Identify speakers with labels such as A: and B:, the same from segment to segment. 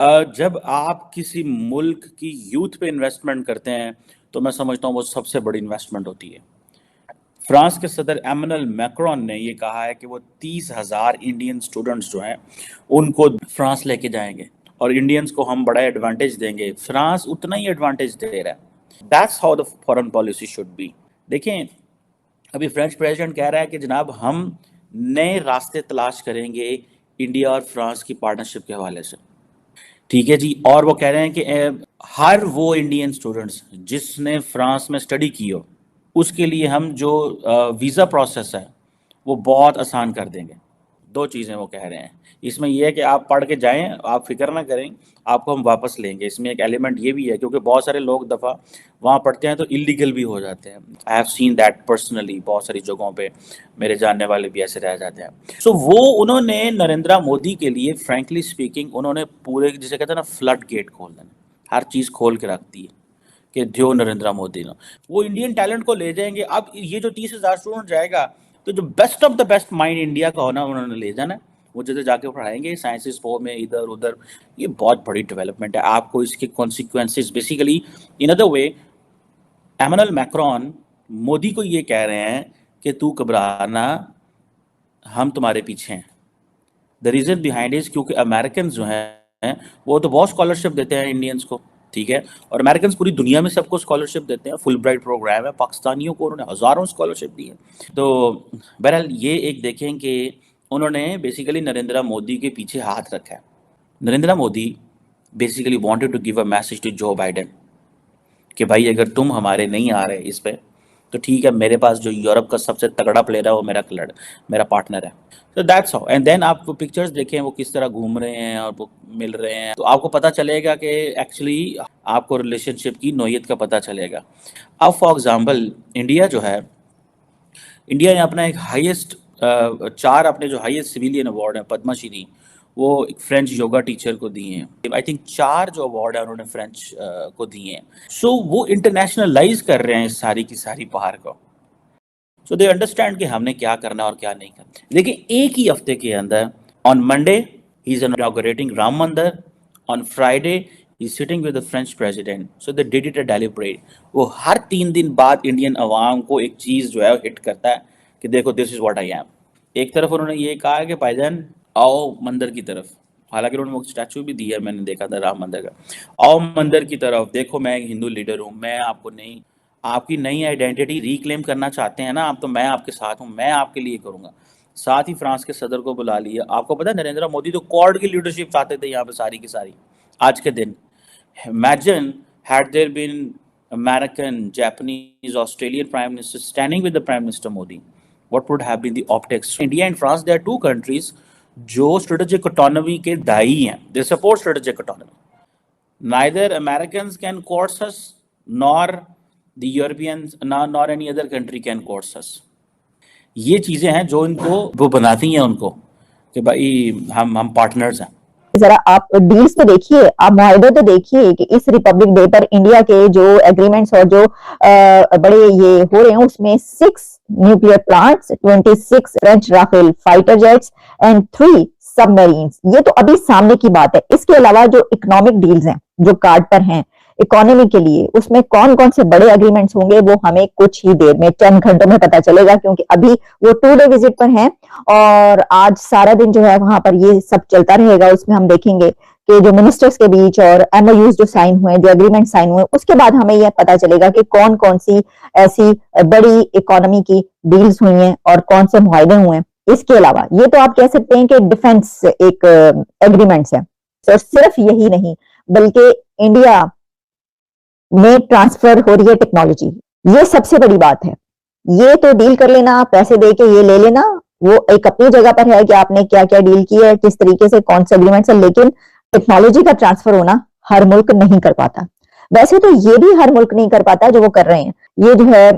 A: जब आप किसी मुल्क की यूथ पे इन्वेस्टमेंट करते हैं तो मैं समझता हूँ वो सबसे बड़ी इन्वेस्टमेंट होती है। फ्रांस के सदर एमैनुअल मैक्रोन ने ये कहा है कि वो 30,000 इंडियन स्टूडेंट्स जो हैं उनको फ्रांस लेके जाएंगे और इंडियंस को हम बड़ा एडवांटेज देंगे। फ्रांस उतना ही एडवांटेज दे रहा है। That's how the foreign policy should be. देखें, अभी फ्रेंच प्रेसिडेंट कह रहा है कि जनाब हम नए रास्ते तलाश करेंगे इंडिया और फ्रांस की पार्टनरशिप के हवाले से। ठीक है जी। और वो कह रहे हैं कि हर वो इंडियन स्टूडेंट्स जिसने फ्रांस में स्टडी की हो उसके लिए हम जो वीज़ा प्रोसेस है वो बहुत आसान कर देंगे। दो चीज़ें वो कह रहे हैं इसमें। यह है कि आप पढ़ के जाएं, आप फिक्र ना करें, आपको हम वापस लेंगे। इसमें एक एलिमेंट ये भी है क्योंकि बहुत सारे लोग दफ़ा वहाँ पढ़ते हैं तो इलीगल भी हो जाते हैं। I have seen that personally, बहुत सारी जगहों पे मेरे जानने वाले भी ऐसे रह जाते हैं। सो वो उन्होंने नरेंद्र मोदी के लिए फ्रेंकली स्पीकिंग उन्होंने पूरे जिसे कहते हैं ना फ्लड गेट खोल देना, हर चीज़ खोल के रख दी है कि जो नरेंद्र मोदी ने वो इंडियन टैलेंट को ले जाएंगे। अब ये जो 30,000 स्टूडेंट जाएगा तो जो best of the best mind India का होना उन्होंने ले जाना है। वो जैसे जाके पढ़ाएंगे साइंसेस वो में इधर उधर। ये बहुत बड़ी डेवलपमेंट है। आपको इसके consequences basically in other way Emmanuel Macron Modi को ये कह रहे हैं कि तू घबराना, हम तुम्हारे पीछे हैं। द रीज़न बिहाइंड इज क्योंकि अमेरिकन जो हैं वो तो बहुत स्कॉलरशिप देते हैं इंडियंस को, ठीक है। और अमेरिकन पूरी दुनिया में सबको स्कॉलरशिप देते हैं। फुल ब्राइट प्रोग्राम है, पाकिस्तानियों को उन्होंने हज़ारों स्कॉलरशिप दी है। तो बहरहाल ये एक देखें कि उन्होंने बेसिकली नरेंद्र मोदी के पीछे हाथ रखा है। Narendra Modi basically wanted to give a message to Joe Biden कि भाई अगर तुम हमारे नहीं आ रहे इस पे तो ठीक है, मेरे पास जो यूरोप का सबसे तगड़ा प्लेयर है वो मेरा पार्टनर है। तो दैट्स हाउ। एंड देन आप पिक्चर्स देखें वो किस तरह घूम रहे हैं और वो मिल रहे हैं तो आपको पता चलेगा कि एक्चुअली आपको रिलेशनशिप की नोयत का पता चलेगा। अब फॉर एग्जांपल इंडिया जो है, इंडिया ने अपना एक हाईएस्ट 4 अपने जो हाईएस्ट सिविलियन अवार्ड है पद्मश्री वो एक फ्रेंच योगा टीचर को दिए हैं। आई थिंक 4 जो अवार्ड है उन्होंने फ्रेंच को दिए हैं। सो वो इंटरनेशनलाइज कर रहे हैं इस सारी की सारी बाहर को। सो दे अंडरस्टैंड कि हमने क्या करना और क्या नहीं करना। लेकिन एक ही हफ्ते के अंदर on Monday he is inaugurating Ram Mandir, on Friday he is sitting with the French president. So they did it a deliberate. वो हर 3 दिन बाद इंडियन अवाम को एक चीज़ जो है हिट करता है कि देखो this is what I am. एक तरफ उन्होंने ये कहा कि भाईजान आओ मंदिर की तरफ, हालांकि उन्होंने वो स्टैचू भी दिया है, मैंने देखा था राम मंदिर का। आओ मंदिर की तरफ, देखो मैं एक हिंदू लीडर हूँ, मैं आपको नहीं, आपकी नई आइडेंटिटी रिक्लेम करना चाहते हैं ना आप, तो मैं आपके साथ हूँ, मैं आपके लिए करूँगा। साथ ही फ्रांस के सदर को बुला लिया। आपको पता है नरेंद्र मोदी तो क्वाड की लीडरशिप चाहते थे यहाँ पे सारी की सारी आज के दिन। Imagine had there been American, Japanese, Australian prime minister standing with the prime minister Modi, what would have been the optics? India and France, they are two countries जो strategic autonomy के दाई हैं। They support strategic autonomy. Neither Americans can coerce us, nor the Europeans, nor any other country can coerce us. ये चीजें हैं जो इनको वो बनाती हैं उनको कि भाई हम पार्टनर्स हैं।
B: जरा आप डील्स तो देखिए, आप मुआहदे तो देखिए कि इस रिपब्लिक डे पर इंडिया के जो एग्रीमेंट्स और जो बड़े ये हो रहे हैं उसमें 6 nuclear plants, 26 French Rafale fighter jets and 3 submarines. ये तो अभी सामने की बात है। इसके अलावा जो इकोनॉमिक डील्स हैं जो कार्ड पर हैं इकोनॉमी के लिए, उसमें कौन कौन से बड़े एग्रीमेंट्स होंगे वो हमें कुछ ही देर में, चंद घंटों में पता चलेगा, क्योंकि अभी वो 2 डे विजिट पर हैं और आज सारा दिन जो है वहां पर ये सब चलता रहेगा। उसमें हम देखेंगे कि जो मिनिस्टर्स के बीच और एमओयूज जो साइन हुए, जो एग्रीमेंट साइन हुए, उसके बाद हमें यह पता चलेगा कि कौन कौन सी ऐसी बड़ी इकोनॉमी की डील्स हुई हैं और कौन से मुआहदे हुए हैं। इसके अलावा ये तो आप कह सकते हैं कि डिफेंस एक एग्रीमेंट्स है। तो सिर्फ यही नहीं बल्कि इंडिया में ट्रांसफर हो रही है टेक्नोलॉजी, ये सबसे बड़ी बात है। ये तो डील कर लेना, पैसे दे के ये ले लेना, वो एक अपनी जगह पर है कि आपने क्या क्या डील की है, किस तरीके से, कौन से एग्रीमेंट है, लेकिन टेक्नोलॉजी का ट्रांसफर होना हर मुल्क नहीं कर पाता। वैसे तो ये भी हर मुल्क नहीं कर पाता जो वो कर रहे हैं, ये जो है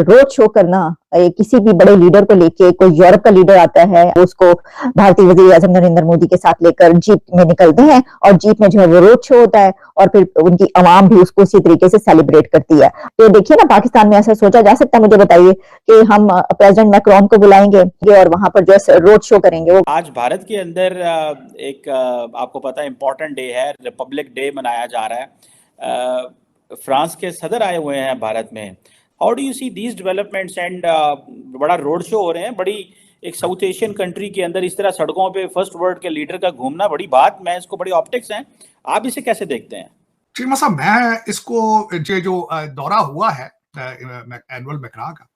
B: रोड शो करना, किसी भी बड़े लीडर को लेके, कोई यूरोप का लीडर आता है उसको भारतीय वजीर आजम नरेंद्र मोदी के साथ लेकर जीप में निकलते हैं और जीप में जो है वो रोड शो होता है और फिर उनकी आवाम भी उसको उसी तरीके से सेलिब्रेट करती है। तो देखिए ना, पाकिस्तान में ऐसा सोचा जा सकता है? मुझे बताइए कि हम प्रेसिडेंट मैक्रोन को बुलाएंगे और वहां पर जो है रोड शो करेंगे। वो
A: आज भारत के अंदर एक आपको पता है इम्पोर्टेंट डे है, रिपब्लिक डे मनाया जा रहा है। फ्रांस के सदर आए हुए हैं भारत में। How do you see these developments and बड़ा रोड शो हो रहे हैं, बड़ी एक साउथ एशियन कंट्री के अंदर इस तरह सड़कों पे फर्स्ट वर्ल्ड के लीडर का घूमना बड़ी बात, मैं इसको बड़ी ऑप्टिक्स हैं, आप इसे कैसे देखते हैं?
C: चीमा साहब, मैं इसको जो दौरा हुआ है एनुअल मैक्रा का,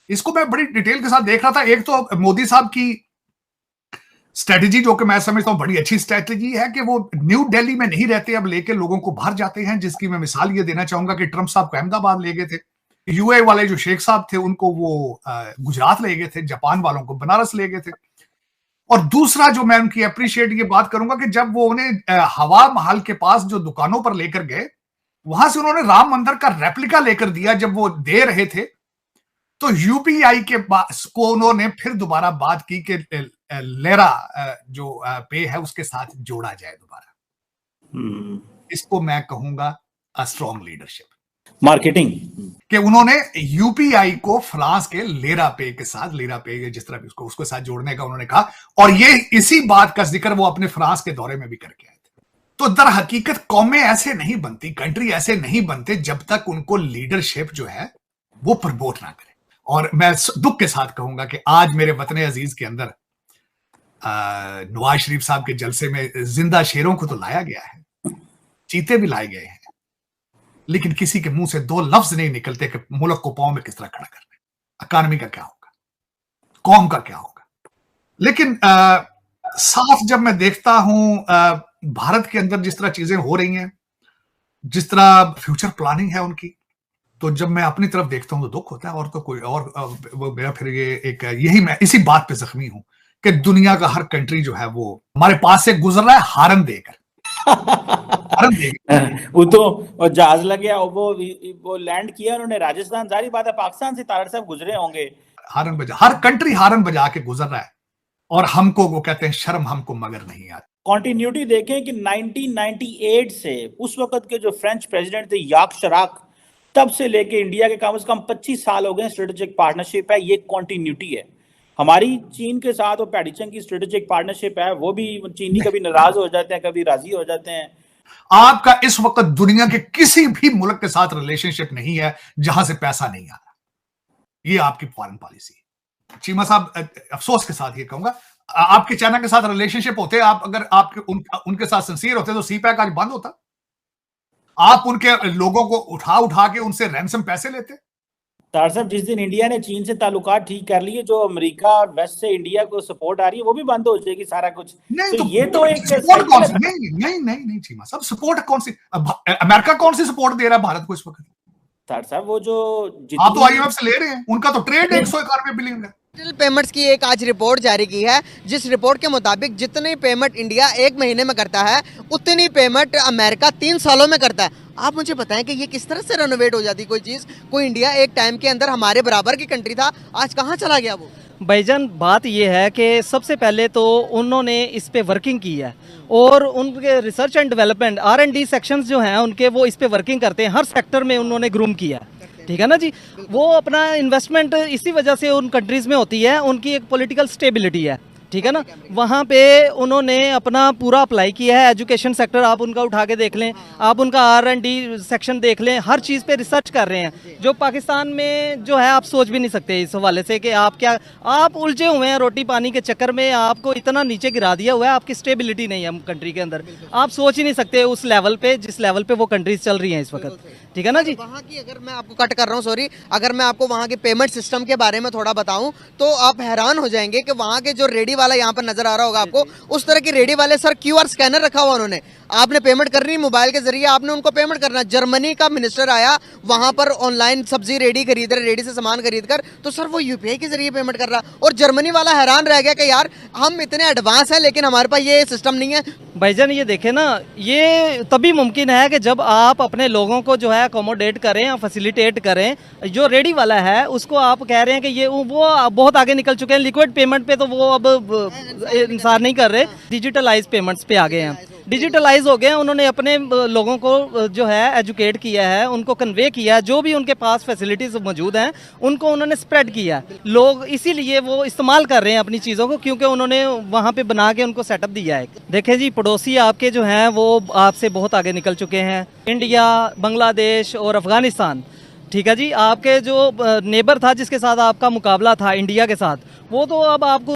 C: इसको मैं बड़ी डिटेल के साथ देख रहा था। एक तो मोदी साहब की स्ट्रेटेजी, जो कि मैं समझता हूं बड़ी अच्छी स्ट्रेटेजी है, कि वो न्यू दिल्ली में नहीं रहते, अब लेके लोगों को बाहर जाते हैं, जिसकी मैं मिसाल ये देना चाहूंगा कि ट्रंप साहब को अहमदाबाद ले गए थे, यूए वाले जो शेख साहब थे उनको वो गुजरात ले गए थे, जापान वालों को बनारस ले गए थे। और दूसरा जो मैं उनकी अप्रिशिएट ये बात करूंगा कि जब वो उन्हें हवा महल के पास जो दुकानों पर लेकर गए, वहां से उन्होंने राम मंदिर का रेप्लिका लेकर दिया। जब वो दे रहे थे तो यूपीआई के को उन्होंने फिर दोबारा बात की कि लेरा जो पे है उसके साथ जोड़ा जाए दोबारा। इसको मैं कहूंगा अ स्ट्रॉन्ग लीडरशिप,
A: मार्केटिंग,
C: कि उन्होंने यूपीआई को फ्रांस के लेरा पे के साथ, लेरा पे जिस तरह भी उसको साथ जोड़ने का उन्होंने कहा। और ये इसी बात का जिक्र वो अपने फ्रांस के दौरे में भी करके आए थे। तो दर हकीकत कौमें ऐसे नहीं बनती, कंट्री ऐसे नहीं बनते जब तक उनको लीडरशिप जो है वो प्रमोट ना करे। और मैं दुख के साथ कहूंगा कि आज मेरे वतन अजीज के अंदर नवाज शरीफ साहब के जलसे में जिंदा शेरों को तो लाया गया है, चीते भी लाए गए हैं, लेकिन किसी के मुंह से दो लफ्ज नहीं निकलते कि मुल्क को पांव में किस तरह खड़ा करना है, इकॉनमी का क्या होगा, कौम का क्या होगा। लेकिन साफ जब मैं देखता हूं भारत के अंदर जिस तरह चीजें हो रही हैं, जिस तरह फ्यूचर प्लानिंग है उनकी, तो जब मैं अपनी तरफ देखता हूं तो दुख होता है। और तो कोई और वो मेरा फिर ये एक यही, मैं इसी बात पे जख्मी हूं कि दुनिया का हर कंट्री जो है वो हमारे पास से गुजर रहा है हारन देकर।
A: वो तो जहाज लग गया, वो लैंड किया उन्होंने राजस्थान, सारी बात है पाकिस्तान से तारड़ साहब गुजरे होंगे।
C: हारन बजा, हर कंट्री हारन बजा के गुजर रहा है, और हमको वो कहते हैं शर्म हमको मगर नहीं आती।
A: कॉन्टिन्यूटी देखें कि 1998 से उस वक्त के जो फ्रेंच प्रेसिडेंट थे याक शराक, तब से लेके इंडिया के कम से कम 25 साल हो गए स्ट्रेटेजिक पार्टनरशिप है, ये कॉन्टिन्यूटी है। हमारी चीन के साथ वो पैडिचंग की स्ट्रेटेजिक पार्टनरशिप है, वो भी चीनी कभी नाराज हो जाते हैं, कभी राजी हो जाते हैं।
C: आपका इस वक्त दुनिया के किसी भी मुल्क के साथ रिलेशनशिप नहीं है जहां से पैसा नहीं आ रहा, ये आपकी फॉरेन पॉलिसी है। चीमा साहब, अफसोस के साथ ये कहूंगा, आपके चाइना के साथ रिलेशनशिप होते, आप अगर आपके उनके साथ सिंसियर होते तो सीपैक आज बंद होता। आप उनके लोगों को उठा के उनसे रैंसम पैसे लेते।
A: तार साहब, जिस दिन इंडिया ने चीन से ताल्लुकात ठीक कर लिए, जो अमेरिका और वेस्ट से इंडिया को सपोर्ट आ रही है, वो भी बंद हो जाएगी सारा कुछ।
C: नहीं
A: तो ये तो एक
C: सपोर्ट कौन सी, नहीं चीमा साहब, सपोर्ट कौन सी, अमेरिका कौन सी सपोर्ट दे रहा है भारत को इस वक्त?
A: तार साहब, वो जो
C: आप तो आईएमएफ से ले रहे हैं, उनका तो ट्रेड 191 बिलियन है।
D: डिजिटल पेमेंट्स की एक आज रिपोर्ट जारी की है, जिस रिपोर्ट के मुताबिक जितनी पेमेंट इंडिया 1 महीने में करता है, उतनी पेमेंट अमेरिका 3 सालों में करता है। आप मुझे बताएं कि ये किस तरह से रेनोवेट हो जाती कोई चीज़, कोई इंडिया एक टाइम के अंदर हमारे बराबर की कंट्री था, आज कहाँ चला गया वो?
E: भाईजान, बात ये है कि सबसे पहले तो उन्होंने इस पे वर्किंग की है, और उनके research and development R&D sections जो हैं उनके, वो इस पे वर्किंग करते हैं, हर सेक्टर में उन्होंने ग्रूम किया है। ठीक है ना जी, वो अपना इन्वेस्टमेंट इसी वजह से उन कंट्रीज़ में होती है, उनकी एक पॉलिटिकल स्टेबिलिटी है। ठीक है ना, वहाँ पे उन्होंने अपना पूरा अप्लाई किया है। एजुकेशन सेक्टर आप उनका उठा के देख लें, आप उनका R&D सेक्शन देख लें, हर चीज़ पे रिसर्च कर रहे हैं, जो पाकिस्तान में जो है आप सोच भी नहीं सकते इस हवाले से कि आप उलझे हुए हैं रोटी पानी के चक्कर में, आपको इतना नीचे गिरा दिया हुआ है, आपकी स्टेबिलिटी नहीं है कंट्री के अंदर, आप सोच ही नहीं सकते उस लेवल पे जिस लेवल पे वो कंट्रीज चल रही हैं इस वक्त। ठीक है ना जी।
D: वहाँ की, अगर मैं आपको कट कर रहा हूँ, सॉरी, अगर मैं आपको वहाँ के पेमेंट सिस्टम के बारे में थोड़ा बताऊँ तो आप हैरान हो जाएंगे कि वहाँ के जो रेडी वाला यहाँ पर नजर आ रहा होगा आपको, उस तरह की रेडी वाले सर QR स्कैनर रखा हुआ उन्होंने, आपने पेमेंट करनी मोबाइल के जरिए, आपने उनको पेमेंट करना। जर्मनी का मिनिस्टर आया वहां पर ऑनलाइन सब्जी रेडी खरीद रहे, रेडी से सामान खरीद कर, तो सर वो UPI के जरिए पेमेंट कर रहा, और जर्मनी वाला हैरान रह गया कि यार हम इतने एडवांस हैं लेकिन हमारे पास ये सिस्टम नहीं है।
E: भाईजान ये देखें ना, ये तभी मुमकिन है कि जब आप अपने लोगों को जो है अकोमोडेट करें या फैसिलिटेट करें। जो रेडी वाला है उसको आप कह रहे हैं कि ये वो बहुत आगे निकल चुके हैं, लिक्विड पेमेंट पे तो वो अब इंसान नहीं कर रहे, डिजिटलाइज पेमेंट्स पे आ गए हैं, डिजिटलाइज हो गए हैं। उन्होंने अपने लोगों को जो है एजुकेट किया है, उनको कन्वे किया है, जो भी उनके पास फैसिलिटीज मौजूद हैं उनको उन्होंने स्प्रेड किया है। लोग इसीलिए वो इस्तेमाल कर रहे हैं अपनी चीज़ों को, क्योंकि उन्होंने वहाँ पे बना के उनको सेटअप दिया है। देखें जी, पड़ोसी आपके जो हैं वो आपसे बहुत आगे निकल चुके हैं, इंडिया, बांग्लादेश और अफगानिस्तान। ठीक है जी, आपके जो नेबर था जिसके साथ आपका मुकाबला था इंडिया के साथ, वो तो अब आपको